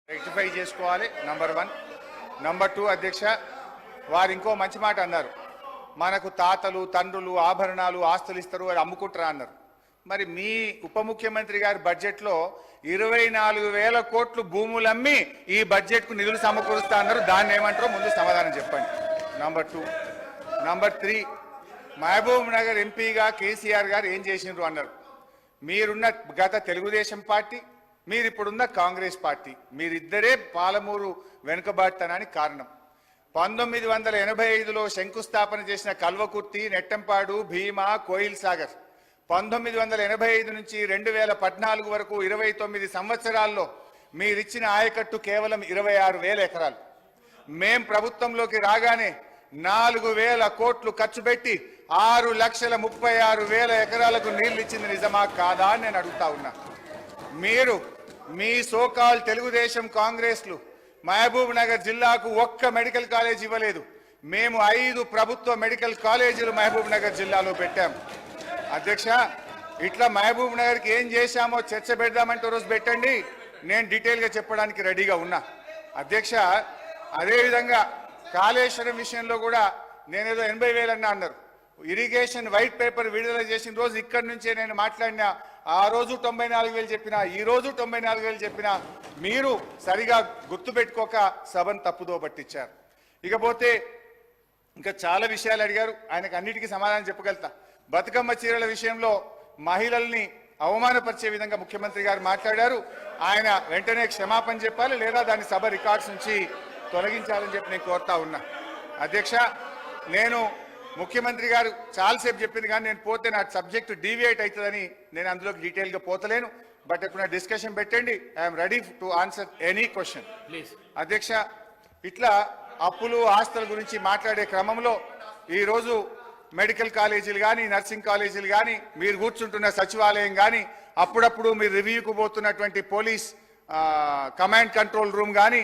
Rectify చేసుకోవాలి number 1. Number 2 అధ్యక్ష, వారు ఇంకో మంచి మాట అన్నారు. మనకు తాతలు తండ్రులు ఆభరణాలు ఆస్తులు ఇస్తారు, అది అమ్ముకుంటారా అన్నారు. మరి మీ ఉప ముఖ్యమంత్రి గారి బడ్జెట్లో 24,000 కోట్లు భూములు అమ్మి ఈ బడ్జెట్కు నిధులు సమకూరుస్తా అన్నారు. దాన్ని ఏమంటారో ముందు సమాధానం చెప్పండి. నంబర్ 2. నంబర్ 3, మహబూబ్ నగర్ ఎంపీగా కేసీఆర్ గారు ఏం చేసిండ్రు అన్నారు. మీరున్న గత తెలుగుదేశం పార్టీ, మీరిప్పుడున్న కాంగ్రెస్ పార్టీ, మీరిద్దరే పాలమూరు వెనుకబాటుతనానికి కారణం. 1985లో శంకుస్థాపన చేసిన కల్వకుర్తి, నెట్టంపాడు, భీమా, కోయిల్ సాగర్ 1985 నుంచి 2014 వరకు 29 సంవత్సరాల్లో మీరిచ్చిన ఆయకట్టు కేవలం 26,000 ఎకరాలు. మేం ప్రభుత్వంలోకి రాగానే 4,000 కోట్లు ఖర్చు పెట్టి 6,36,000 ఎకరాలకు నీళ్లు ఇచ్చింది నిజమా కాదా అని నేను అడుగుతా ఉన్నా. మీరు మీ సోకాల్ తెలుగుదేశం కాంగ్రెస్లు మహబూబ్ నగర్ జిల్లాకు ఒక్క మెడికల్ కాలేజ్ ఇవ్వలేదు. మేము 5 ప్రభుత్వ మెడికల్ కాలేజీలు మహబూబ్ నగర్ జిల్లాలో పెట్టాం. అధ్యక్ష, ఇట్లా మహబూబ్ నగర్కి ఏం చేశామో చర్చ పెడదామంటే రోజు పెట్టండి, నేను డీటెయిల్గా చెప్పడానికి రెడీగా ఉన్నా. అధ్యక్ష, అదేవిధంగా కాళేశ్వరం విషయంలో కూడా నేనేదో 80,000 అన్నారు. ఇరిగేషన్ వైట్ పేపర్ విడుదల చేసిన రోజు ఇక్కడి నుంచే నేను మాట్లాడినా. ఆ రోజు 94,000 చెప్పినా, ఈ రోజు 94,000 చెప్పినా మీరు సరిగా గుర్తుపెట్టుకోక సభను తప్పుదో పట్టించారు. ఇకపోతే ఇంకా చాలా విషయాలు అడిగారు, ఆయనకు అన్నిటికీ సమాధానం చెప్పగలుగుతా. బతుకమ్మ చీరల విషయంలో మహిళల్ని అవమానపరిచే విధంగా ముఖ్యమంత్రి గారు మాట్లాడారు. ఆయన వెంటనే క్షమాపణ చెప్పాలి, లేదా దాన్ని సభ రికార్డ్స్ నుంచి తొలగించాలని చెప్పి నేను కోరుతా ఉన్నా. అధ్యక్ష, నేను ముఖ్యమంత్రి గారు చాలాసేపు చెప్పింది కానీ నేను పోతే నా సబ్జెక్ట్ డీవియేట్ అవుతుందని నేను అందులోకి డీటెయిల్గా పోతలేను. బట్ ఎప్పుడైనా డిస్కషన్ పెట్టండి, I'm ready to answer any question. అధ్యక్ష, ఇట్లా అప్పులు ఆస్తుల గురించి మాట్లాడే క్రమంలో ఈరోజు మెడికల్ కాలేజీలు కానీ, నర్సింగ్ కాలేజీలు కానీ, మీరు కూర్చుంటున్న సచివాలయం కానీ, అప్పుడప్పుడు మీరు రివ్యూకు పోతున్నటువంటి పోలీస్ కమాండ్ కంట్రోల్ రూమ్ కానీ,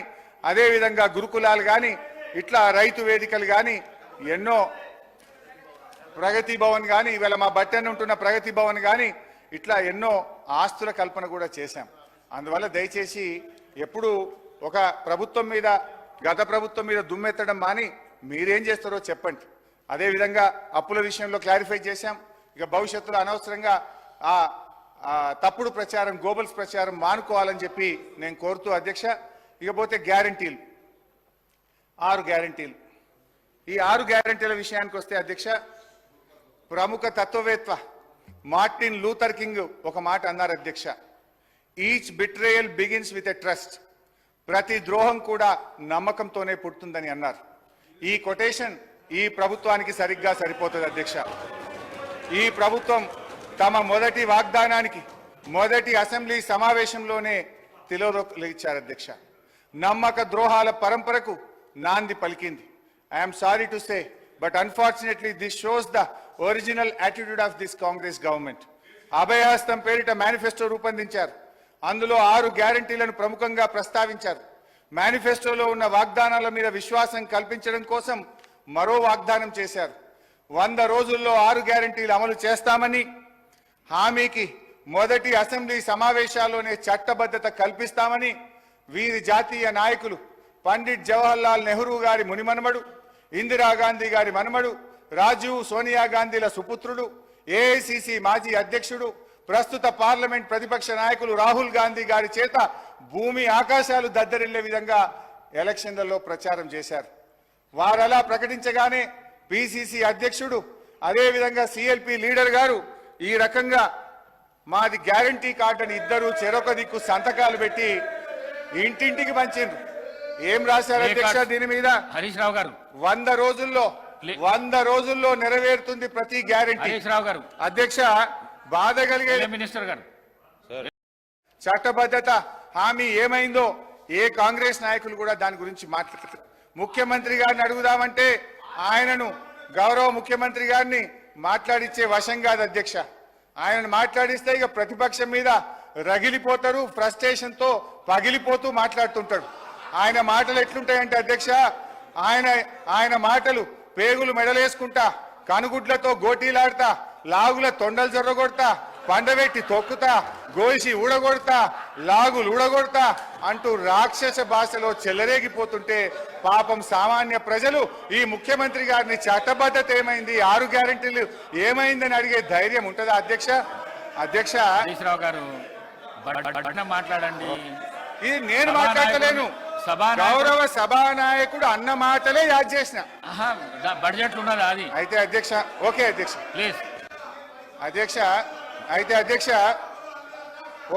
అదేవిధంగా గురుకులాలు కానీ, ఇట్లా రైతు వేదికలు కానీ, ఎన్నో ప్రగతి భవన్ కానీ, ఇవాళ మా బట్టెన్ ఉంటున్న ప్రగతి భవన్ కానీ, ఇట్లా ఎన్నో ఆస్తుల కల్పన కూడా చేశాం. అందువల్ల దయచేసి ఎప్పుడు ఒక ప్రభుత్వం మీద, గత ప్రభుత్వం మీద దుమ్మెత్తడం మాని మీరేం చేస్తారో చెప్పండి. అదేవిధంగా అప్పుల విషయంలో క్లారిఫై చేశాం. ఇక భవిష్యత్తులో అనవసరంగా తప్పుడు ప్రచారం, గోబల్స్ ప్రచారం మానుకోవాలని చెప్పి నేను కోరుతూ అధ్యక్ష, ఇకపోతే గ్యారంటీలు, 6 గ్యారంటీలు. ఈ 6 గ్యారంటీల విషయానికి వస్తే అధ్యక్ష, ప్రముఖ తత్వవేత్త మార్టిన్ లూథర్ కింగ్ ఒక మాట అన్నారు అధ్యక్ష, each betrayal begins with a trust. ప్రతి ద్రోహం కూడా నమ్మకంతోనే పుడుతుందని అన్నారు. ఈ కొటేషన్ ఈ ప్రభుత్వానికి సరిగ్గా సరిపోతుంది అధ్యక్ష. ఈ ప్రభుత్వం తమ మొదటి వాగ్దానానికి మొదటి అసెంబ్లీ సమావేశంలోనే తిలోదొక్కిచ్చారు అధ్యక్ష. నమ్మక ద్రోహాల పరంపరకు నాంది పలికింది. I'm sorry to say, but unfortunately this shows the original attitude of this Congress government. అభయహస్తం పేరిట మేనిఫెస్టో రూపొందించారు. అందులో 6 గ్యారంటీలను ప్రముఖంగా ప్రస్తావించారు. మేనిఫెస్టోలో ఉన్న వాగ్దానాల మీద విశ్వాసం కల్పించడం కోసం మరో వాగ్దానం చేశారు. 100 రోజుల్లో 6 గ్యారంటీలు అమలు చేస్తామని హామీకి మొదటి అసెంబ్లీ సమావేశాల్లోనే చట్టబద్ధత కల్పిస్తామని వీరి జాతీయ నాయకులు పండిట్ జవహర్లాల్ నెహ్రూ గారి మునిమనుమడు, ఇందిరాగాంధీ గారి మనుమడు, రాజీవ్ సోనియా గాంధీల సుపుత్రుడు, ఏఐసిసి మాజీ అధ్యక్షుడు, ప్రస్తుత పార్లమెంట్ ప్రతిపక్ష నాయకులు రాహుల్ గాంధీ గారి చేత భూమి ఆకాశాలు దద్దరిల్లే విధంగా ఎలక్షన్లలో ప్రచారం చేశారు. వారలా ప్రకటించగానే పిసిసి అధ్యక్షుడు, అదేవిధంగా సిఎల్పి లీడర్ గారు ఈ రకంగా మాది గ్యారంటీ కార్డు అని ఇద్దరు చెరొక దిక్కు సంతకాలు పెట్టి ఇంటింటికి పంచిండ్రు. ఏం రాశారు అధ్యక్ష దీని మీద? హరీష్ రావు గారు 100 రోజుల్లో నెరవేరుతుంది ప్రతి గ్యారంటీ. హరీష్ రావు గారు అధ్యక్ష, బాధ కలిగే మినిస్టర్ గారు చట్టబద్ధత హామీ ఏమైందో ఏ కాంగ్రెస్ నాయకులు కూడా దాని గురించి మాట్లాడతారు. ముఖ్యమంత్రి గారిని అడుగుదామంటే ఆయనను, గౌరవ ముఖ్యమంత్రి గారిని మాట్లాడిచ్చే వశం కాదు అధ్యక్ష. ఆయనను మాట్లాడిస్తే ఇక ప్రతిపక్షం మీద రగిలిపోతారు, ఫ్రస్ట్రేషన్తో పగిలిపోతూ మాట్లాడుతుంటాడు. ఆయన మాటలు ఎట్లుంటాయంటే అధ్యక్ష, ఆయన మాటలు పేగులు మెడలేసుకుంటా, కనుగుడ్లతో గోటీలాడతా, లాగుల తొండలు జొర్రగొడతా, పండబెట్టి తొక్కుతా, గోల్చి ఊడగొడతా, లాగులు ఊడగొడతా అంటూ రాక్షస భాషలో చెలరేగిపోతుంటే పాపం సామాన్య ప్రజలు ఈ ముఖ్యమంత్రి గారిని చట్టబద్ధత ఏమైంది, 6 గ్యారెంటీలు ఏమైందని అడిగే ధైర్యం ఉంటుందా అధ్యక్ష? అధ్యక్ష గారు మాట్లాడండి. ఇది నేను మాట్లాడలేను, గౌరవ సభానాయకుడు అన్న మాటలే యాద్ చేసిన. బడ్జెట్ ఉన్నదా అది? అయితే అధ్యక్ష, ఓకే అధ్యక్ష, ప్లీజ్ అధ్యక్ష. అయితే అధ్యక్ష,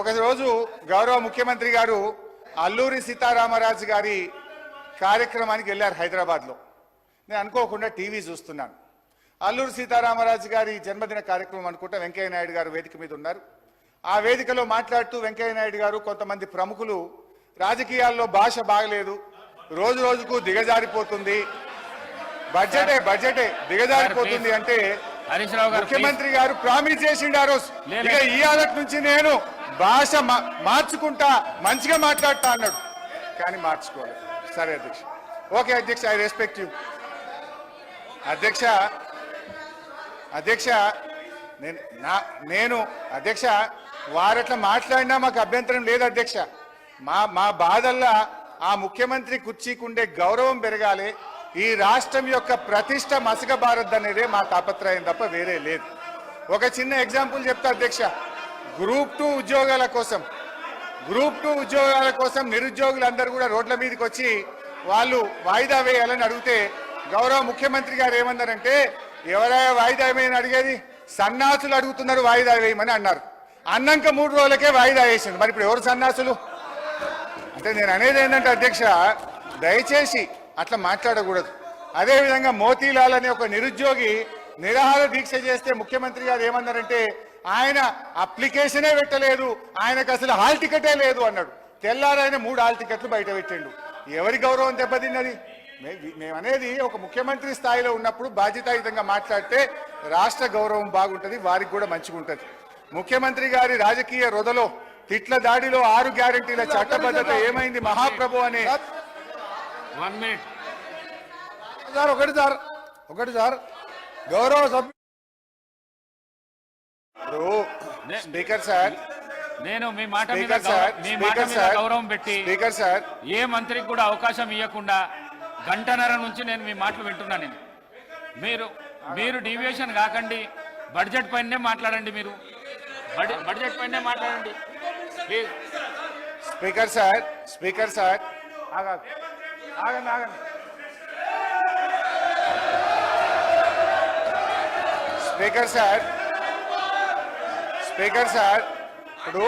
ఒకరోజు గౌరవ ముఖ్యమంత్రి గారు అల్లూరి సీతారామరాజు గారి కార్యక్రమానికి వెళ్ళారు హైదరాబాద్లో. నేను అనుకోకుండా టీవీ చూస్తున్నాను. అల్లూరి సీతారామరాజు గారి జన్మదిన కార్యక్రమం అనుకుంటా వెంకయ్య నాయుడు గారు వేదిక మీద ఉన్నారు. ఆ వేదికలో మాట్లాడుతూ వెంకయ్య నాయుడు గారు, కొంతమంది ప్రముఖులు రాజకీయాల్లో భాష బాగలేదు, రోజు రోజుకు దిగజారిపోతుంది, బడ్జెటే దిగజారిపోతుంది అంటే ముఖ్యమంత్రి గారు ప్రామిస్ చేసిండు ఆ రోజు, ఇక ఈ ఆలట్ నుంచి నేను భాష మార్చుకుంటా, మంచిగా మాట్లాడతా అన్నాడు. కానీ మార్చుకోలేదు. సరే అధ్యక్ష, ఓకే అధ్యక్ష, ఐ రెస్పెక్ట్ యూ అధ్యక్ష. అధ్యక్ష నేను అధ్యక్ష, వారట్లా మాట్లాడినా మాకు అభ్యంతరం లేదు అధ్యక్ష. మా బాధల్లా ఆ ముఖ్యమంత్రి కుర్చీకుండే గౌరవం పెరగాలి, ఈ రాష్ట్రం యొక్క ప్రతిష్ట మసకబారద్దనేదే మా తాపత్రయం తప్ప వేరే లేదు. ఒక చిన్న ఎగ్జాంపుల్ చెప్తా అధ్యక్ష. గ్రూప్ 2 ఉద్యోగాల కోసం నిరుద్యోగులందరూ కూడా రోడ్ల మీదకి వచ్చి వాళ్ళు వాయిదా వేయాలని అడిగితే గౌరవ ముఖ్యమంత్రి గారు ఏమన్నారంటే, ఎవరైనా వాయిదా వేయమని అడిగేది, సన్నాసులు అడుగుతున్నారు వాయిదా వేయమని అన్నారు. అన్నాక 3 రోజులకే వాయిదా వేసింది. మరి ఇప్పుడు ఎవరు సన్నాసులు అంటే? నేను అనేది ఏంటంటే అధ్యక్ష, దయచేసి అట్లా మాట్లాడకూడదు. అదేవిధంగా మోతీలాల్ అనే ఒక నిరుద్యోగి నిరాహార దీక్ష చేస్తే ముఖ్యమంత్రి గారు ఏమన్నారంటే, ఆయన అప్లికేషనే పెట్టలేదు, ఆయనకు అసలు హాల్ టికెటే లేదు అన్నాడు. తెల్లారైన 3 హాల్ టికెట్లు బయట పెట్టిండు. ఎవరి గౌరవం దెబ్బతిన్నది? మేమనేది ఒక ముఖ్యమంత్రి స్థాయిలో ఉన్నప్పుడు బాధ్యతాయుతంగా మాట్లాడితే రాష్ట్ర గౌరవం బాగుంటుంది, వారికి కూడా మంచిగా ఉంటుంది. ముఖ్యమంత్రి గారి రాజకీయ రొదలో, తిట్ల దాడిలో 6 గ్యారెంటీల చట్టబద్ధత ఏమైంది మహాప్రభు అనే. 1 మినిట్ సార్, ఒకటి సార్ గౌరవ సభ్యుడు స్పీకర్ సార్, నేను మీ మాట మీద గౌరవం పెట్టి స్పీకర్ సార్ ఏ మంత్రికి కూడా అవకాశం ఇవ్వకుండా గంటన్నర నుంచి నేను మీ మాటలు వింటున్నాను. మీరు డీవియేషన్ కాకండి, బడ్జెట్ పైనే మాట్లాడండి. మీరు బడ్జెట్ పైనే మాట్లాడండి ప్లీజ్. స్పీకర్ సార్ ఆగండి. స్పీకర్ సార్ ఇప్పుడు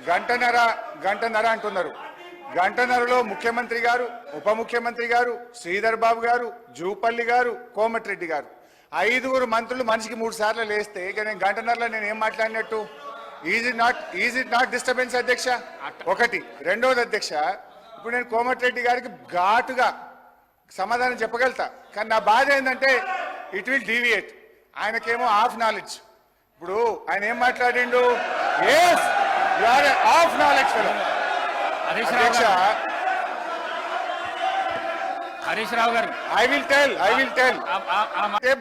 గంటన్నర అంటున్నారు. గంటన్నరలో ముఖ్యమంత్రి గారు, ఉప ముఖ్యమంత్రి గారు, శ్రీధర్ బాబు గారు, జూపల్లి గారు, కోమటిరెడ్డి గారు, 5 మంత్రులు మనిషికి 3 సార్లు లేస్తే ఇక నేను గంటన్నరలో నేను ఏం మాట్లాడినట్టు? ఈజ్ ఇట్ నాట్ డిస్టర్బెన్స్ అధ్యక్ష? ఒకటి. రెండోది అధ్యక్ష, ఇప్పుడు నేను కోమటిరెడ్డి గారికి ఘాటుగా సమాధానం చెప్పగలుగుతా, కానీ నా బాధ ఏంటంటే ఇట్ విల్ డీవియేట్. ఆయనకేమో ఆఫ్ నాలెడ్జ్. ఇప్పుడు ఆయన ఏం మాట్లాడిండు? ఆఫ్ నాలెడ్జ్ అధ్యక్ష. హరీష్ రావు గారు, ఐ విల్ టెల్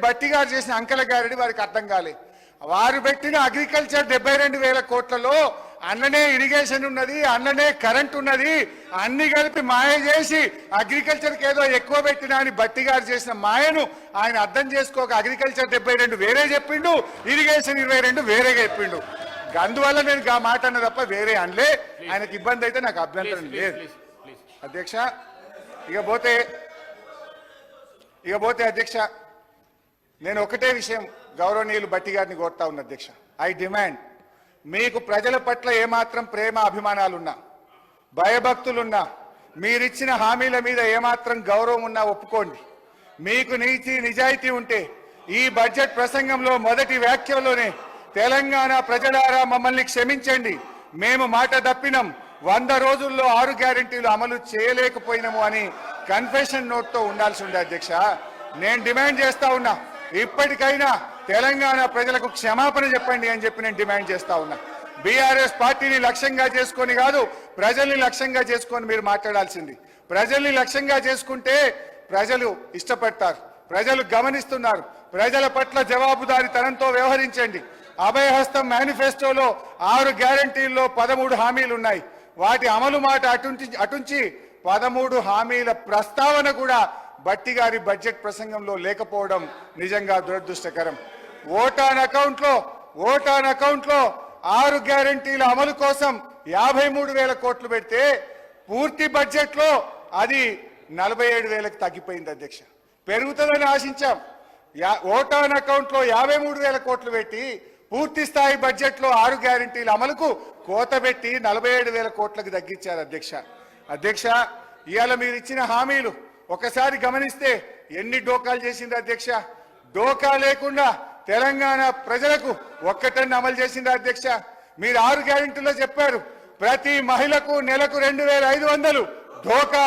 బట్టి గారు చేసిన అంకెల గారెడి వారికి అర్థం కాలే. వారు పెట్టిన అగ్రికల్చర్ 72,000 కోట్లలో అన్ననే ఇరిగేషన్ ఉన్నది, అన్ననే కరెంట్ ఉన్నది, అన్ని కలిపి మాయ చేసి అగ్రికల్చర్కి ఏదో ఎక్కువ పెట్టినా అని బట్టి గారు చేసిన మాయను ఆయన అర్థం చేసుకోక అగ్రికల్చర్ 72 వేరే చెప్పిండు, ఇరిగేషన్ 22 వేరేగా చెప్పిండు. అందువల్ల నేను ఆ మాట అన్న తప్ప వేరే అనలే. ఆయనకి ఇబ్బంది అయితే నాకు అభ్యంతరం లేదు అధ్యక్ష. ఇకపోతే అధ్యక్ష, నేను ఒకటే విషయం గౌరవనీయులు బట్టి గారిని కోరుతా ఉన్నా అధ్యక్ష. ఐ డిమాండ్, మీకు ప్రజల పట్ల ఏమాత్రం ప్రేమ అభిమానాలున్నా, భయభక్తులున్నా, మీరిచ్చిన హామీల మీద ఏమాత్రం గౌరవం ఉన్నా ఒప్పుకోండి. మీకు నీతి నిజాయితీ ఉంటే ఈ బడ్జెట్ ప్రసంగంలో మొదటి వ్యాఖ్యలోనే తెలంగాణ ప్రజలారా మమ్మల్ని క్షమించండి, మేము మాట తప్పినాం, 100 రోజుల్లో 6 గ్యారెంటీలు అమలు చేయలేకపోయినాము అని కన్ఫెషన్ నోట్తో ఉండాల్సి ఉంది అధ్యక్ష. నేను డిమాండ్ చేస్తా ఉన్నా, ఇప్పటికైనా తెలంగాణ ప్రజలకు క్షమాపణ చెప్పండి అని చెప్పి నేను డిమాండ్ చేస్తా ఉన్నా. బీఆర్ఎస్ పార్టీని లక్ష్యంగా చేసుకొని కాదు, ప్రజల్ని లక్ష్యంగా చేసుకొని మీరు మాట్లాడాల్సింది. ప్రజల్ని లక్ష్యంగా చేసుకుంటే ప్రజలు ఇష్టపడతారు, ప్రజలు గమనిస్తున్నారు. ప్రజల పట్ల జవాబుదారీతనంతో వ్యవహరించండి. అభయహస్తం మేనిఫెస్టోలో 6 గ్యారంటీల్లో 13 హామీలు ఉన్నాయి. వాటి అమలు మాట అటుంచి 13 హామీల ప్రస్తావన కూడా భట్టి గారి బడ్జెట్ ప్రసంగంలో లేకపోవడం నిజంగా దురదృష్టకరం. ఓటాన్ అకౌంట్లో 6 గ్యారంటీల అమలు కోసం 53,000 కోట్లు పెడితే పూర్తి బడ్జెట్ లో అది 47,000కు తగ్గిపోయింది అధ్యక్ష. పెరుగుతుందని ఆశించాం. ఓటాన్ అకౌంట్ లో 53,000 కోట్లు పెట్టి పూర్తి స్థాయి బడ్జెట్ లో 6 గ్యారంటీల అమలుకు కోత పెట్టి 47,000 కోట్లకు తగ్గించారు అధ్యక్ష. ఇవాళ మీరు ఇచ్చిన హామీలు ఒకసారి గమనిస్తే ఎన్ని డోకాలు చేసింది అధ్యక్ష. డోకా లేకుండా తెలంగాణ ప్రజలకు ఒక్కటన్ని అమలు చేసింది అధ్యక్ష. మీరు 6 గ్యారెంటీలో చెప్పారు ప్రతి మహిళకు నెలకు 2,500 ఢోకా,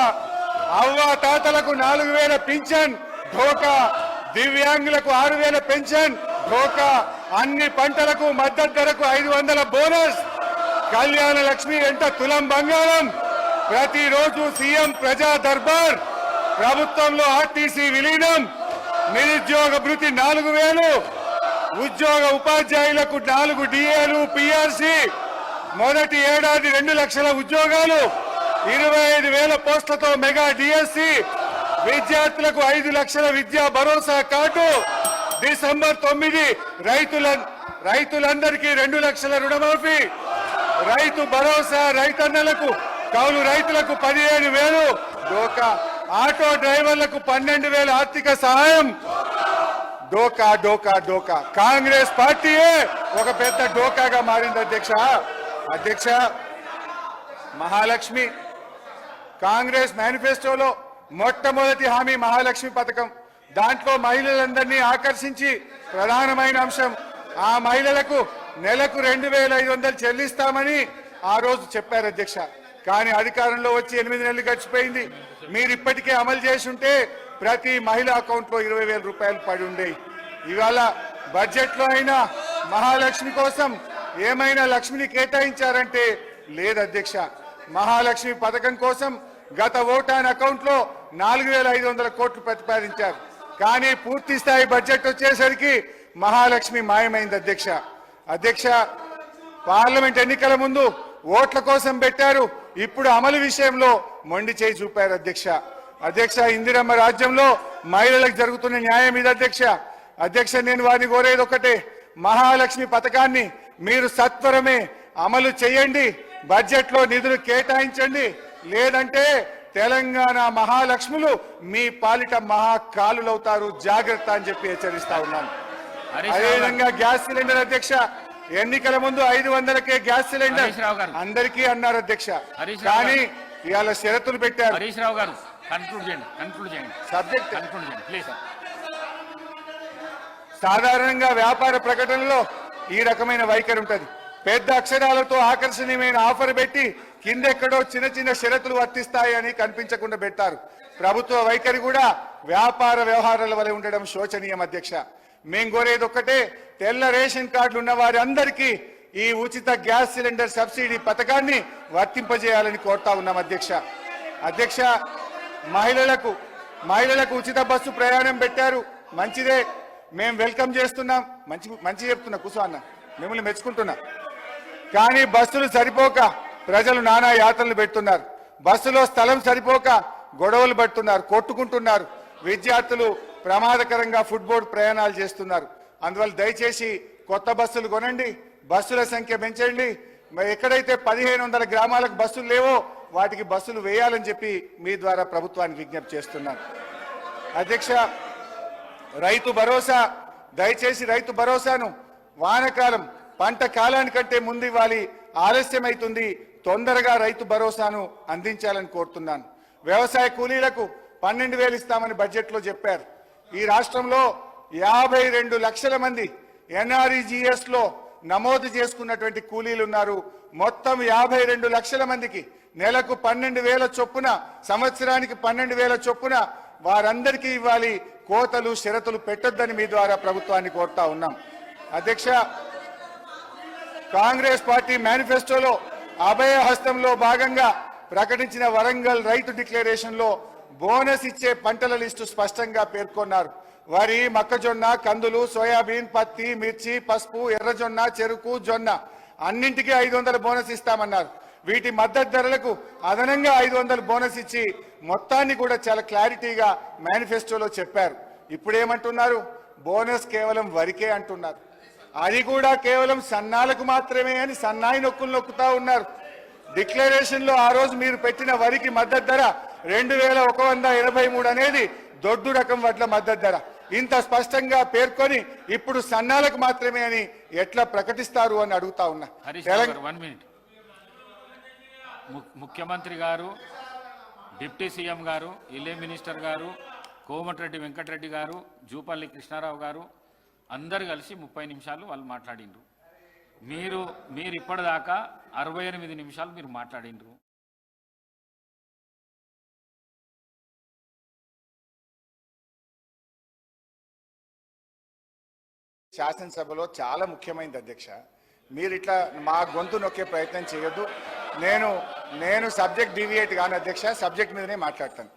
అవ్వ తాతలకు 4,000 పింఛన్ ఢోకా, దివ్యాంగులకు 6,000 పెన్షన్ ఢోకా, అన్ని పంటలకు మద్దతు ధరకు 500 బోనస్, కళ్యాణ లక్ష్మి వెంట తులం బంగారం, ప్రతిరోజు సీఎం ప్రజా దర్బార్, ప్రభుత్వంలో ఆర్టీసీ విలీనం, నిరుద్యోగ భృతి 4,000, ఉద్యోగ ఉపాధ్యాయులకు 4 డిఏలు పిఆర్సి, మొదటి ఏడాది 2 లక్షల ఉద్యోగాలు, 25,000 పోస్టులతో మెగా డిఎస్సి, విద్యార్థులకు 5 లక్షల విద్యా భరోసా కార్డు, డిసెంబర్ 9 రైతులందరికీ 2 లక్షల రుణమాఫీ, రైతు భరోసా రైతన్నలకు కౌలు రైతులకు 15,000 డోకా, ఆటో డ్రైవర్లకు 12,000 ఆర్థిక సహాయం. డోకా డోకా డోకా కాంగ్రెస్ పార్టీయే ఒక పెద్ద డోకాగా మారింది అధ్యక్ష. మహాలక్ష్మి కాంగ్రెస్ మేనిఫెస్టోలో మొట్టమొదటి హామీ మహాలక్ష్మి పథకం. దాంట్లో మహిళలందరినీ ఆకర్షించి ప్రధానమైన అంశం ఆ మహిళలకు నెలకు 2,500 చెల్లిస్తామని ఆ రోజు చెప్పారు అధ్యక్ష. కానీ అధికారంలో వచ్చి 8 నెలలు గడిచిపోయింది. మీరు ఇప్పటికే అమలు చేసి ఉంటే ప్రతి మహిళ అకౌంట్లో 20,000 రూపాయలు పడి ఉండేవి. ఇవాళ బడ్జెట్ లో అయినా మహాలక్ష్మి కోసం ఏమైనా లక్ష్మిని కేటాయించారంటే లేదు అధ్యక్ష. మహాలక్ష్మి పథకం కోసం గత ఓటాన్ అకౌంట్ లో 4,500 కోట్లు ప్రతిపాదించారు. కానీ పూర్తి స్థాయి బడ్జెట్ వచ్చేసరికి మహాలక్ష్మి మాయమైంది అధ్యక్ష. పార్లమెంట్ ఎన్నికల ముందు ఓట్ల కోసం పెట్టారు, ఇప్పుడు అమలు విషయంలో మొండి చేయి చూపారు అధ్యక్ష. ఇందిరమ్మ రాజ్యంలో మహిళలకు జరుగుతున్న న్యాయం ఇది అధ్యక్ష. నేను వారిని కోరేది ఒకటే, మహాలక్ష్మి పథకాన్ని మీరు సత్వరమే అమలు చేయండి, బడ్జెట్ లో నిధులు కేటాయించండి. లేదంటే తెలంగాణ మహాలక్ష్ములు మీ పాలిట మహాకాలులవుతారు, జాగ్రత్త అని చెప్పి హెచ్చరిస్తా ఉన్నాను. అదేవిధంగా గ్యాస్ సిలిండర్ అధ్యక్ష, ఎన్నికల ముందు 500కే గ్యాస్ సిలిండర్ అందరికీ అన్నారు అధ్యక్ష. కానీ ఇవాళ షరతులు పెట్టారు. హరీష్ రావు గారు కన్క్లూడ్ చేయండి. సబ్జెక్ట్ కన్క్లూడ్ చేయండి ప్లీజ్. సాధారణంగా వ్యాపార ప్రకటనలో ఈ రకమైన వైఖరి ఉంటది. పెద్ద అక్షరాలతో ఆకర్షణీయమైన ఆఫర్ పెట్టి కిందెక్కడో చిన్న చిన్న షరతులు వర్తిస్తాయని కనిపించకుండా పెట్టారు. ప్రభుత్వ వైఖరి కూడా వ్యాపార వ్యవహారాల వలె ఉండడం శోచనీయం అధ్యక్ష. మేం కోరేది ఒక్కటే, తెల్ల రేషన్ కార్డులు ఉన్న వారి అందరికీ ఈ ఉచిత గ్యాస్ సిలిండర్ సబ్సిడీ పథకాన్ని వర్తింపజేయాలని కోరుతా ఉన్నాం అధ్యక్ష. మహిళలకు ఉచిత బస్సు ప్రయాణం పెట్టారు, మంచిదే, మేము వెల్కమ్ చేస్తున్నాం. మంచి చెప్తున్నా, కూసో అన్న, మిమ్మల్ని మెచ్చుకుంటున్నా. కానీ బస్సులు సరిపోక ప్రజలు నానా యాత్రలు పెడుతున్నారు. బస్సులో స్థలం సరిపోక గొడవలు పడుతున్నారు, కొట్టుకుంటున్నారు. విద్యార్థులు ప్రమాదకరంగా ఫుట్బోర్డ్ ప్రయాణాలు చేస్తున్నారు. అందువల్ల దయచేసి కొత్త బస్సులు కొనండి, బస్సుల సంఖ్య పెంచండి. ఎక్కడైతే 1,500 గ్రామాలకు బస్సులు లేవో వాటికి బస్సులు వేయాలని చెప్పి మీ ద్వారా ప్రభుత్వానికి విజ్ఞప్తి చేస్తున్నాను అధ్యక్ష. రైతు భరోసా, దయచేసి రైతు భరోసాను వానకాలం పంట కాలానికంటే ముందు ఇవ్వాలి, ఆలస్యమైతుంది. తొందరగా రైతు భరోసాను అందించాలని కోరుతున్నాను. వ్యవసాయ కూలీలకు 12,000 ఇస్తామని బడ్జెట్ లో చెప్పారు. ఈ రాష్ట్రంలో 52 లక్షల మంది ఎన్ఆర్ఈజీఎస్ లో నమోదు చేసుకున్నటువంటి కూలీలు ఉన్నారు. మొత్తం 52 లక్షల మందికి నెలకు 12,000 చొప్పున, సంవత్సరానికి 12,000 చొప్పున వారందరికీ ఇవ్వాలి. కోతలు షరతులు పెట్టొద్దని మీ ద్వారా ప్రభుత్వాన్ని కోరుతా ఉన్నాం అధ్యక్ష. కాంగ్రెస్ పార్టీ మేనిఫెస్టోలో అభయ హస్తంలో భాగంగా ప్రకటించిన వరంగల్ రైతు డిక్లరేషన్ లో బోనస్ ఇచ్చే పంటల లిస్టు స్పష్టంగా పేర్కొన్నారు. వరి, మొక్కజొన్న, కందులు, సోయాబీన్, పత్తి, మిర్చి, పసుపు, ఎర్రజొన్న, చెరుకు, జొన్న అన్నింటికీ 500 బోనస్ ఇస్తామన్నారు. వీటి మద్దతు ధరలకు అదనంగా 500 బోనస్ ఇచ్చి మొత్తాన్ని కూడా చాలా క్లారిటీగా మేనిఫెస్టోలో చెప్పారు. ఇప్పుడు ఏమంటున్నారు? బోనస్ కేవలం వరికే అంటున్నారు. అది కూడా కేవలం సన్నాలకు మాత్రమే అని సన్నాయి నొక్కులు నొక్కుతా ఉన్నారు. డిక్లరేషన్ లో ఆ రోజు మీరు పెట్టిన వరికి మద్దతు ధర 2183 అనేది దొడ్డు రకం వడ్ల మద్దతు ధర. ఇంత స్పష్టంగా పేర్కొని ఇప్పుడు సన్నాలకు మాత్రమే అని ఎట్లా ప్రకటిస్తారు అని అడుగుతా ఉన్నా. హరీష్ రావు గారు, 1 మినిట్. ముఖ్యమంత్రి గారు, డిప్యూటీ సీఎం గారు, ఇలే మినిస్టర్ గారు, కోమటిరెడ్డి వెంకటరెడ్డి గారు, జూపల్లి కృష్ణారావు గారు అందరు కలిసి 30 నిమిషాలు వాళ్ళు మాట్లాడిండ్రు. మీరు ఇప్పటిదాకా 68 నిమిషాలు మీరు మాట్లాడిండ్రు. శాసనసభలో చాలా ముఖ్యమైనది అధ్యక్ష. మీరు ఇట్లా మా గొంతు నొక్కే ప్రయత్నం చేయొద్దు. నేను సబ్జెక్ట్ డీవియేట్ కాను అధ్యక్ష, సబ్జెక్ట్ మీదనే మాట్లాడతాను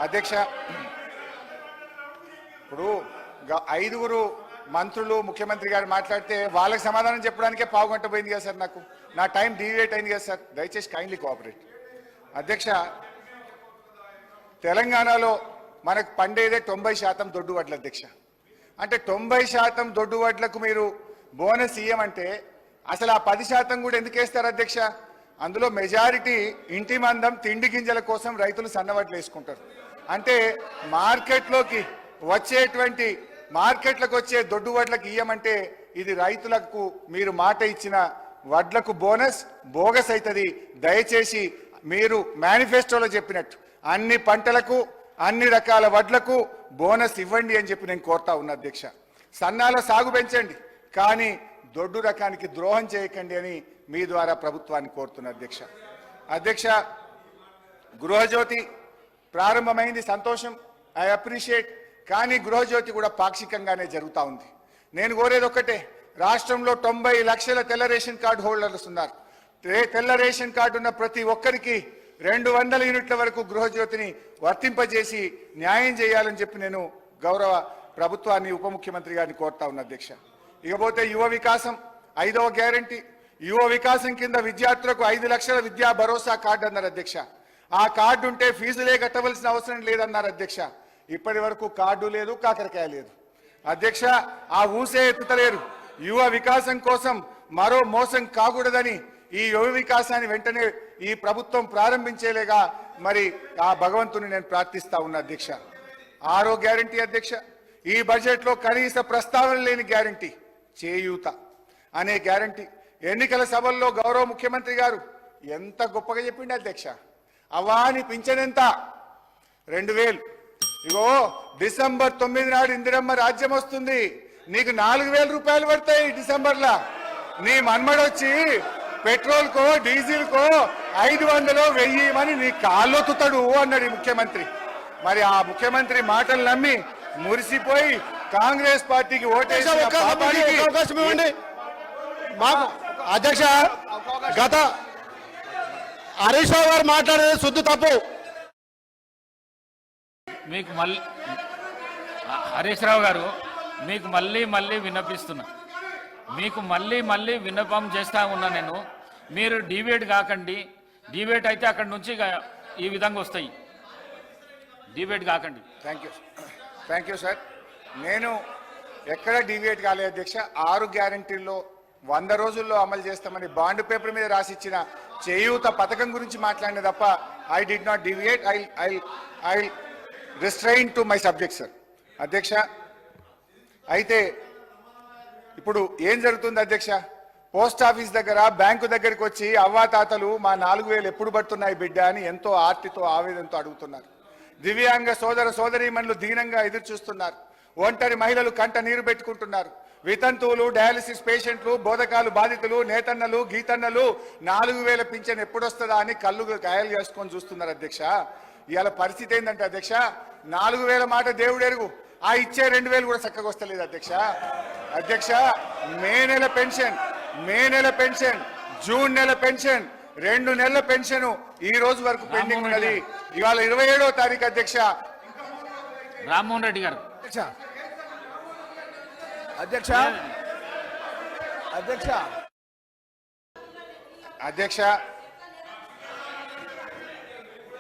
అధ్యక్ష. ఇప్పుడు 5 మంత్రులు ముఖ్యమంత్రి గారు మాట్లాడితే వాళ్ళకి సమాధానం చెప్పడానికే పావు గంట పోయింది కదా సార్. నా టైం డీవియేట్ అయింది కదా సార్. దయచేసి కైండ్లీ కోఆపరేట్ అధ్యక్ష. తెలంగాణలో మనకు పండేదే 90% దొడ్డు వడ్లు అధ్యక్ష. అంటే 90% దొడ్డు వడ్లకు మీరు బోనస్ ఇయ్యమంటే అసలు ఆ 10% కూడా ఎందుకు వేస్తారు అధ్యక్ష? అందులో మెజారిటీ ఇంటి మందం తిండి గింజల కోసం రైతులు సన్నవడ్లు వేసుకుంటారు. అంటే మార్కెట్లకు వచ్చే దొడ్డు వడ్లకు ఇయ్యమంటే ఇది రైతులకు మీరు మాట ఇచ్చిన వడ్లకు బోనస్ బోగస్ అవుతుంది. దయచేసి మీరు మేనిఫెస్టోలో చెప్పినట్టు అన్ని పంటలకు అన్ని రకాల వడ్లకు బోనస్ ఇవ్వండి అని చెప్పి నేను కోరుతా ఉన్నా అధ్యక్ష. సన్నాల సాగు పెంచండి, కానీ దొడ్డు రకానికి ద్రోహం చేయకండి అని మీ ద్వారా ప్రభుత్వాన్ని కోరుతున్నా అధ్యక్ష. గృహజ్యోతి ప్రారంభమైంది, సంతోషం, ఐ అప్రిషియేట్. కానీ గృహజ్యోతి కూడా పాక్షికంగానే జరుగుతూ ఉంది. నేను కోరేది ఒక్కటే, రాష్ట్రంలో 90 లక్షల తెల్ల రేషన్ కార్డు హోల్డర్స్ ఉన్నారు. తెల్ల రేషన్ కార్డు ఉన్న ప్రతి ఒక్కరికి 200 యూనిట్ల వరకు గృహజ్యోతిని వర్తింపజేసి న్యాయం చేయాలని చెప్పి నేను గౌరవ ప్రభుత్వాన్ని, ఉప ముఖ్యమంత్రి గారిని కోరుతా ఉన్నా అధ్యక్ష. ఇకపోతే యువ వికాసం 5వ గ్యారంటీ. యువ వికాసం కింద విద్యార్థులకు 5 లక్షల విద్యా భరోసా కార్డు అన్నారు అధ్యక్ష. ఆ కార్డు ఉంటే ఫీజులే కట్టవలసిన అవసరం లేదన్నారు అధ్యక్ష. ఇప్పటి వరకు కార్డు లేదు, కాకరకాయ లేదు అధ్యక్ష. ఆ ఊసే ఎత్తుతలేరు. యువ వికాసం కోసం మరో మోసం కాకూడదని ఈ యువ వికాసాన్ని వెంటనే ఈ ప్రభుత్వం ప్రారంభించేలేగా మరి ఆ భగవంతుని నేను ప్రార్థిస్తా ఉన్నా అధ్యక్ష. 6వ గ్యారంటీ అధ్యక్ష. ఈ బడ్జెట్ లో కనీస ప్రస్తావన లేని గ్యారంటీ చేయూత అనే గ్యారంటీ. ఎన్నికల సభల్లో గౌరవ ముఖ్యమంత్రి గారు ఎంత గొప్పగా చెప్పిండు అధ్యక్ష. అవాని పింఛన్ ఎంత? 2000. ఇగో డిసెంబర్ 9 నాడు ఇందిరమ్మ రాజ్యం వస్తుంది, నీకు 4000 రూపాయలు పడతాయి డిసెంబర్లా. నీ మన్మడొచ్చి పెట్రోల్ కో డీజిల్ కో 500 1000 నీ కాళ్ళొత్తుతాడు అన్నాడు ఈ ముఖ్యమంత్రి. మరి ఆ ముఖ్యమంత్రి మాటలు నమ్మి మురిసిపోయి కాంగ్రెస్ పార్టీకి ఓటేసి అవకాశం ఇవ్వండి మాకు అధ్యక్ష. గత హరీష్ రావు గారు మాట్లాడేది శుద్ధ తప్పు. మీకు మళ్ళీ హరీష్ రావు గారు మీకు మళ్ళీ విన్నపిస్తున్నా, మీకు మళ్ళీ విన్నపం చేస్తా ఉన్నా నేను. మీరు డిబేట్ కాకండి. డిబేట్ అయితే అక్కడి నుంచి ఈ విధంగా వస్తాయి. డిబేట్ కాకండి. Thank you sir. నేను ఎక్కడ డిబేట్ కాలేదు అధ్యక్ష. 6 గ్యారంటీల్లో 100 రోజుల్లో అమలు చేస్తామని బాండ్ పేపర్ మీద రాసిచ్చిన చేయూత పథకం గురించి మాట్లాడిన తప్ప I did not deviate. I restrain to my subject sir అధ్యక్ష. అయితే ఇప్పుడు ఏం జరుగుతుంది అధ్యక్ష? పోస్ట్ ఆఫీస్ దగ్గర, బ్యాంకు దగ్గరికి వచ్చి అవ్వాతాతలు మా 4000 ఎప్పుడు పడుతున్నాయి బిడ్డ అని ఎంతో ఆర్తితో ఆవేదనతో అడుగుతున్నారు. దివ్యాంగ సోదర సోదరీమణులు దీనంగా ఎదురు చూస్తున్నారు. ఒంటరి మహిళలు కంట నీరు పెట్టుకుంటున్నారు. వితంతువులు, డయాలిసిస్ పేషెంట్లు, బోధకాలు బాధితులు, నేతన్నలు, గీతన్నలు 4000 పింఛన్ ఎప్పుడొస్తుందా అని కళ్ళు కాయలు చేసుకొని చూస్తున్నారు అధ్యక్ష. ఇవాళ పరిస్థితి ఏంటంటే అధ్యక్ష, 4000 మాట దేవుడు ఎరుగు, ఆ ఇచ్చే 2000 కూడా చక్కగా వస్తలేదు అధ్యక్ష. మే నెల పెన్షన్, జూన్ నెల పెన్షన్, 2 నెలల పెన్షన్ ఈ రోజు వరకు పెండింగ్ ఉన్నది. ఇవాళ 27వ తారీఖు అధ్యక్ష. రామ్మోహన్ రెడ్డి గారు. అధ్యక్ష అధ్యక్ష అధ్యక్ష అధ్యక్ష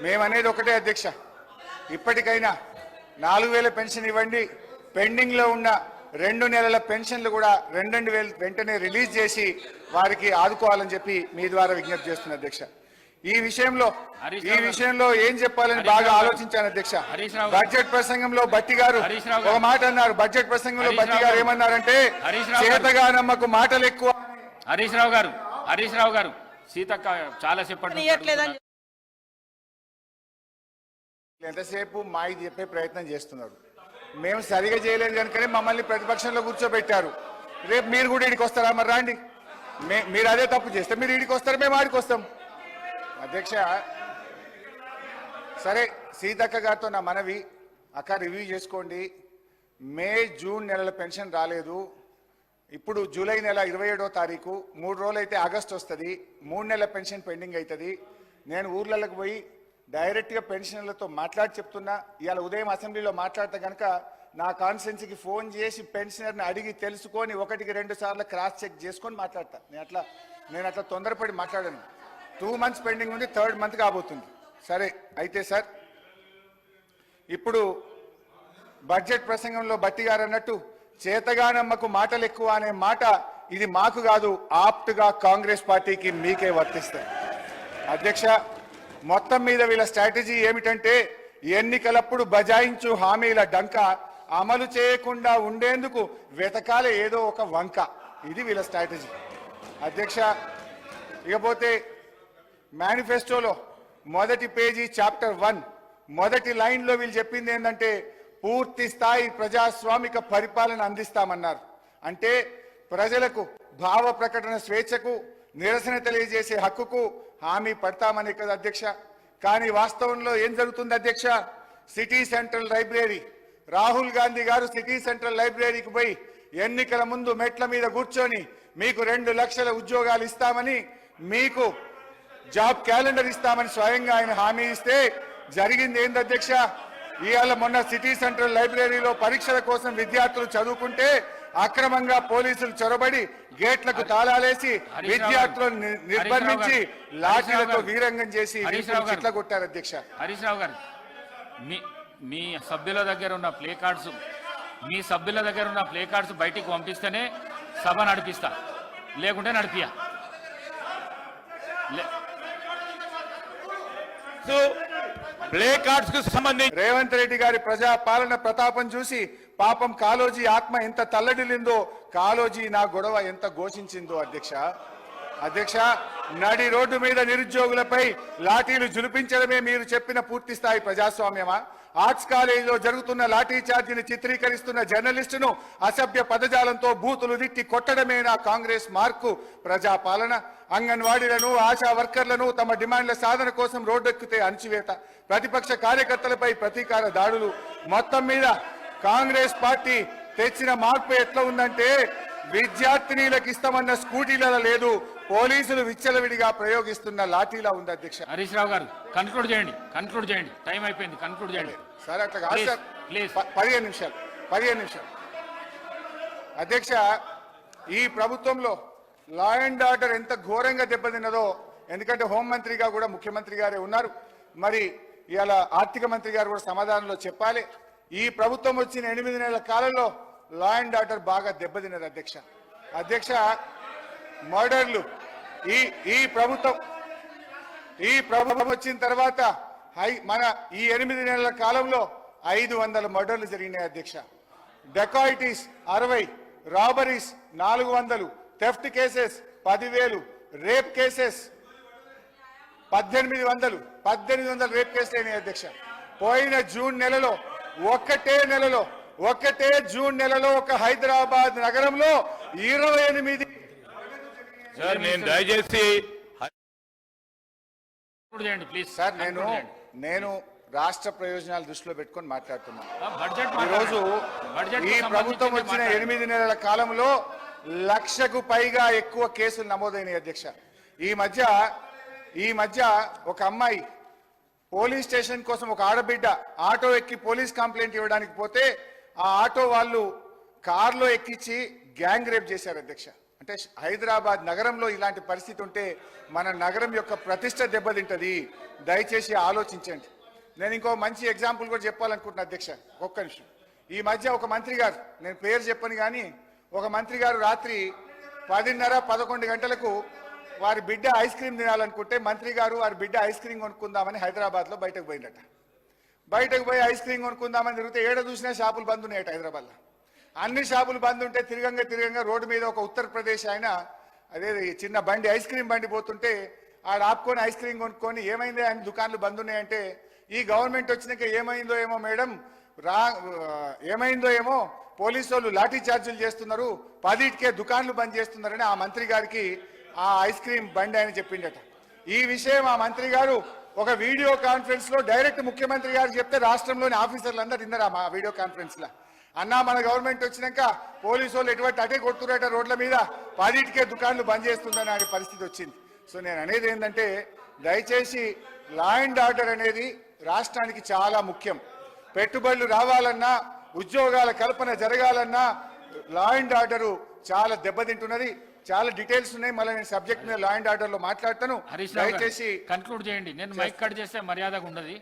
మేమనేది ఒకటే అధ్యక్ష, ఇప్పటికైనా 4000 పెన్షన్ ఇవ్వండి, పెండింగ్ లో ఉన్న 2 నెలల పెన్షన్లు కూడా 2,000 వెంటనే రిలీజ్ చేసి వారికి ఆదుకోవాలని చెప్పి మీ ద్వారా విజ్ఞప్తి చేస్తున్నా అధ్యక్ష. ఈ విషయంలో ఏం చెప్పాలని బాగా ఆలోచించాను అధ్యక్ష. బడ్జెట్ ప్రసంగంలో బట్టి గారు ఒక మాట అన్నారు. బడ్జెట్ ప్రసంగంలో బట్టి గారు ఏమన్నారంటే చేతగానమ్మకు మాటలు ఎక్కువ. హరీష్ రావు గారు సీతక్క చాలా చెప్పండి. ఎంతసేపు మాయి చెప్పే ప్రయత్నం చేస్తున్నారు. మేము సరిగా చేయలేదు కనుకనే మమ్మల్ని ప్రతిపక్షంలో కూర్చోబెట్టారు. రేపు మీరు కూడా ఇడికి వస్తారా? మరి రాండి, మీరు అదే తప్పు చేస్తే మీరు ఇడికి వస్తారు, మేము ఆడికి వస్తాం. అధ్యక్ష సరే, సీతక్క గారితో నా మనవి, అక్క రివ్యూ చేసుకోండి. మే జూన్ నెలల పెన్షన్ రాలేదు, ఇప్పుడు జూలై నెల 27వ తారీఖు, 3 రోజులు అయితే ఆగస్టు వస్తుంది, 3 నెలల పెన్షన్ పెండింగ్ అవుతుంది. నేను ఊర్లకు పోయి డైరెక్ట్గా పెన్షనర్లతో మాట్లాడి చెప్తున్నా. ఇవాళ ఉదయం అసెంబ్లీలో మాట్లాడితే కనుక నా కాన్స్టిట్యున్సీకి ఫోన్ చేసి పెన్షనర్ని అడిగి తెలుసుకొని 1-2 సార్లు క్రాస్ చెక్ చేసుకొని మాట్లాడతా. నేను అట్లా తొందరపడి మాట్లాడాను. 2 months పెండింగ్ ఉంది, 3rd month కాబోతుంది. సరే అయితే సార్, ఇప్పుడు బడ్జెట్ ప్రసంగంలో బట్టి గారు అన్నట్టు చేతగానమ్మకు మాటలు ఎక్కువ అనే మాట ఇది మాకు కాదు, ఆప్ట్గా కాంగ్రెస్ పార్టీకి మీకే వర్తిస్తాయి. అధ్యక్ష, మొత్తం మీద వీళ్ళ స్ట్రాటజీ ఏమిటంటే ఎన్నికలప్పుడు బజాయించు హామీల డంక అమలు చేయకుండా ఉండేందుకు వెతకాలే ఏదో ఒక వంక. ఇది వీళ్ళ స్ట్రాటజీ అధ్యక్ష. ఇకపోతే మేనిఫెస్టోలో మొదటి పేజీ చాప్టర్ 1 మొదటి లైన్లో వీళ్ళు చెప్పింది ఏంటంటే పూర్తి స్థాయి ప్రజాస్వామిక పరిపాలన అందిస్తామన్నారు. అంటే ప్రజలకు భావ ప్రకటన స్వేచ్ఛకు, నిరసన తెలియజేసే హక్కుకు హామీ పడతామని కదా అధ్యక్ష. కానీ వాస్తవంలో ఏం జరుగుతుంది అధ్యక్ష? City central library, Rahul Gandhi గారు సిటీ సెంట్రల్ లైబ్రరీకి పోయి ఎన్నికల ముందు మెట్ల మీద కూర్చొని మీకు 2 లక్షల ఉద్యోగాలు ఇస్తామని, మీకు జాబ్ క్యాలెండర్ ఇస్తామని స్వయంగా ఆయన హామీ ఇస్తే జరిగింది ఏంది అధ్యక్ష? ఇవాళ మొన్న సిటీ సెంట్రల్ లైబ్రరీలో పరీక్షల కోసం విద్యార్థులు చదువుకుంటే అక్రమంగా పోలీసులు చొరబడి గేట్లకు తాళాలేసి విద్యార్థులను నిర్బంధించి లాఠీలతో వీరంగం చేసి చిట్ల కొట్టారు అధ్యక్ష. హరీష్ రావు గారు, మీ సభ్యుల దగ్గర ఉన్న ప్లే కార్డ్స్ బయటికి పంపిస్తేనే సభ నడిపిస్తా, లేకుంటే నడిపియా. ప్లే కార్డ్స్ కు సంబంధించి రేవంత్ రెడ్డి గారి ప్రజా పాలన ప్రతాపం చూసి పాపం కాలోజీ ఆత్మ ఎంత తల్లడిల్లిందో, కాలోజీ నా గొడవ ఎంత ఘోషించిందో అధ్యక్ష. నడి రోడ్డు మీద నిరుద్యోగులపై లాఠీలు జులిపించడమే మీరు చెప్పిన పూర్తి స్థాయి ప్రజాస్వామ్యమా? ఆర్ట్స్ కాలేజీలో జరుగుతున్న లాఠీ చార్జీని చిత్రీకరిస్తున్న జర్నలిస్టును అసభ్య పదజాలంతో బూతులు తిట్టి కొట్టడమేనా కాంగ్రెస్ మార్కు ప్రజాపాలన? అంగన్వాడీలను, ఆశా వర్కర్లను తమ డిమాండ్ల సాధన కోసం రోడ్డెక్కితే అణచివేత, ప్రతిపక్ష కార్యకర్తలపై ప్రతీకార దాడులు. మొత్తం మీద కాంగ్రెస్ పార్టీ తెచ్చిన మార్పు ఎట్లా ఉందంటే విద్యార్థినీలకు ఇస్తామన్న స్కూటీలలో లేదు, పోలీసులు విచ్చలవిడిగా ప్రయోగిస్తున్న లాఠీలా ఉంది అధ్యక్ష. హరీష్ రావు గారు కన్క్లూడ్ చేయండి, టైం అయిపోయింది, కన్క్లూడ్ చేయండి సార్. అట్లా కాదు సార్, ప్లీజ్ 15 నిమిషాలు అధ్యక్ష. ఈ ప్రభుత్వంలో లా అండ్ ఆర్డర్ ఎంత ఘోరంగా దెబ్బతిన్నదో, ఎందుకంటే హోంమంత్రిగా కూడా ముఖ్యమంత్రి గారే ఉన్నారు, మరి ఇవాళ ఆర్థిక మంత్రి గారు కూడా సమాధానంలో చెప్పాలి. ఈ ప్రభుత్వం వచ్చిన 8 నెలల కాలంలో లా అండ్ ఆర్డర్ బాగా దెబ్బతిన్నది అధ్యక్ష. మర్డర్లు ఈ ప్రభుత్వం వచ్చిన తర్వాత మన ఈ 8 నెలల కాలంలో 500 మర్డర్లు జరిగినాయి అధ్యక్ష. Dacoities 60, robberies 400, theft cases 10,000, rape cases 1800 rape కేసులు అయినాయి అధ్యక్ష. పోయిన జూన్ నెలలో ఒక్కటే జూన్ నెలలో ఒక హైదరాబాద్ నగరంలో 28. సార్ నేను దయచేసి సార్ నేను రాష్ట్ర ప్రయోజనాలు దృష్టిలో పెట్టుకొని మాట్లాడుతున్నాను. ఈరోజు ఈ ప్రభుత్వం వచ్చిన 8 నెలల కాలంలో 1,00,000కు పైగా ఎక్కువ కేసులు నమోదైనాయి అధ్యక్ష. ఈ మధ్య ఒక అమ్మాయి పోలీస్ స్టేషన్ కోసం, ఒక ఆడబిడ్డ ఆటో ఎక్కి పోలీస్ కంప్లైంట్ ఇవ్వడానికి పోతే ఆ ఆటో వాళ్ళు కారులో ఎక్కించి గ్యాంగ్ రేప్ చేశారు అధ్యక్ష. అంటే హైదరాబాద్ నగరంలో ఇలాంటి పరిస్థితి ఉంటే మన నగరం యొక్క ప్రతిష్ట దెబ్బతింటది. దయచేసి ఆలోచించండి. నేను ఇంకో మంచి ఎగ్జాంపుల్ కూడా చెప్పాలనుకుంటున్నా అధ్యక్ష, ఒక్క నిమిషం. ఈ మధ్య ఒక మంత్రి గారు, నేను పేరు చెప్పను కానీ, ఒక మంత్రి గారు రాత్రి 10:30-11 గంటలకు వారి బిడ్డ ఐస్ క్రీమ్ తినాలనుకుంటే మంత్రి గారు వారి బిడ్డ ఐస్ క్రీమ్ కొనుక్కుందామని హైదరాబాద్లో బయటకు పోయిందట. బయటకు పోయి ఐస్ క్రీమ్ కొనుక్కుందామని తిరిగితే ఏడ చూసినా షాపులు బంద్ ఉన్నాయట హైదరాబాద్లో. అన్ని షాపులు బంద్ ఉంటే తిరగంగా రోడ్డు మీద ఒక ఉత్తరప్రదేశ్ ఆయన అదే చిన్న బండి ఐస్ క్రీమ్ బండి పోతుంటే ఆడ ఆపుకొని ఐస్ క్రీమ్ కొనుక్కొని ఏమైంది ఆయన దుకాణాలు బంద్ ఉన్నాయంటే, ఈ గవర్నమెంట్ వచ్చినాక ఏమైందో ఏమో మేడం, ఏమైందో ఏమో పోలీసు వాళ్ళు లాఠీ చార్జీలు చేస్తున్నారు, 10కే దుకాణాలు బంద్ చేస్తున్నారని ఆ మంత్రి గారికి ఆ ఐస్ క్రీమ్ బండి ఆయన చెప్పిండట. ఈ విషయం ఆ మంత్రి గారు ఒక వీడియో కాన్ఫరెన్స్ లో డైరెక్ట్ ముఖ్యమంత్రి గారు చెప్తే రాష్ట్రంలోని ఆఫీసర్లు అందరూ విన్నారా మా వీడియో కాన్ఫరెన్స్ లో? అన్నా మన గవర్నమెంట్ వచ్చినాక పోలీసు వాళ్ళు ఎటువంటి అటే కొడుతున్నట రోడ్ల మీద, 10కే దుకాణాలు బంద్ చేస్తుందని అనే పరిస్థితి వచ్చింది. సో నేను అనేది ఏంటంటే, దయచేసి లా అండ్ ఆర్డర్ అనేది రాష్ట్రానికి చాలా ముఖ్యం. పెట్టుబడులు రావాలన్నా, ఉద్యోగాల కల్పన జరగాలన్నా లా అండ్ ఆర్డర్ చాలా దెబ్బతింటున్నది. చాలా డీటెయిల్స్ ఉన్నాయి, మళ్ళీ నేను సబ్జెక్ట్ మీద లా అండ్ ఆర్డర్ లో మాట్లాడతాను. దయచేసి కన్క్లూడ్ చేయండి. నేను మైక్ కట్ చేస్తే మర్యాదగా ఉండదు.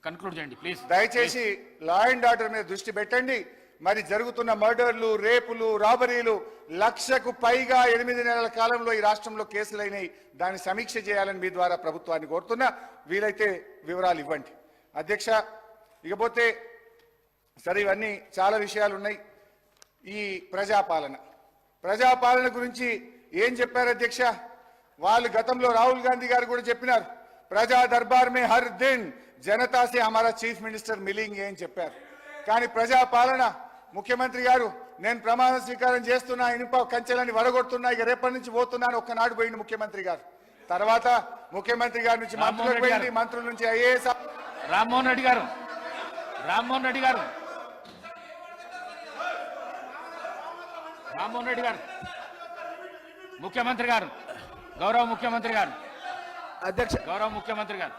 కన్క్లూడ్ చేయండి ప్లీజ్. దయచేసి లా అండ్ ఆర్డర్ మీద దృష్టి పెట్టండి. మరి జరుగుతున్న మర్డర్లు, రేపులు, రాబరీలు 1,00,000కు పైగా 8 నెలల కాలంలో ఈ రాష్ట్రంలో కేసులైనాయి. దాన్ని సమీక్ష చేయాలని మీ ద్వారా ప్రభుత్వాన్ని కోరుతున్నా. వీలైతే వివరాలు ఇవ్వండి అధ్యక్ష. ఇకపోతే సరే, ఇవన్నీ చాలా విషయాలు ఉన్నాయి. ఈ ప్రజాపాలన గురించి ఏం చెప్పారు అధ్యక్ష? వాళ్ళు గతంలో రాహుల్ గాంధీ గారు కూడా చెప్పినారు, ప్రజా దర్బార్ మే హర్ దిన్ జనతా సే హమారా చీఫ్ మినిస్టర్ మిలింగే అని చెప్పారు. కానీ ప్రజాపాలన ముఖ్యమంత్రి గారు, నేను ప్రమాణ స్వీకారం చేస్తున్నా, ఇనుప కంచెలని వడగొడుతున్నా, ఇక రేపటి నుంచి పోతున్నాను ఒక్కనాడు పోయింది ముఖ్యమంత్రి గారు. తర్వాత ముఖ్యమంత్రి గారి నుంచి మంత్రులకు పోయింది, మంత్రుల నుంచి ఐఏఎస్. రామ్మోహన్ రెడ్డి గారు ముఖ్యమంత్రి గారు, గౌరవ ముఖ్యమంత్రి గారు, అధ్యక్ష, గౌరవ ముఖ్యమంత్రి గారు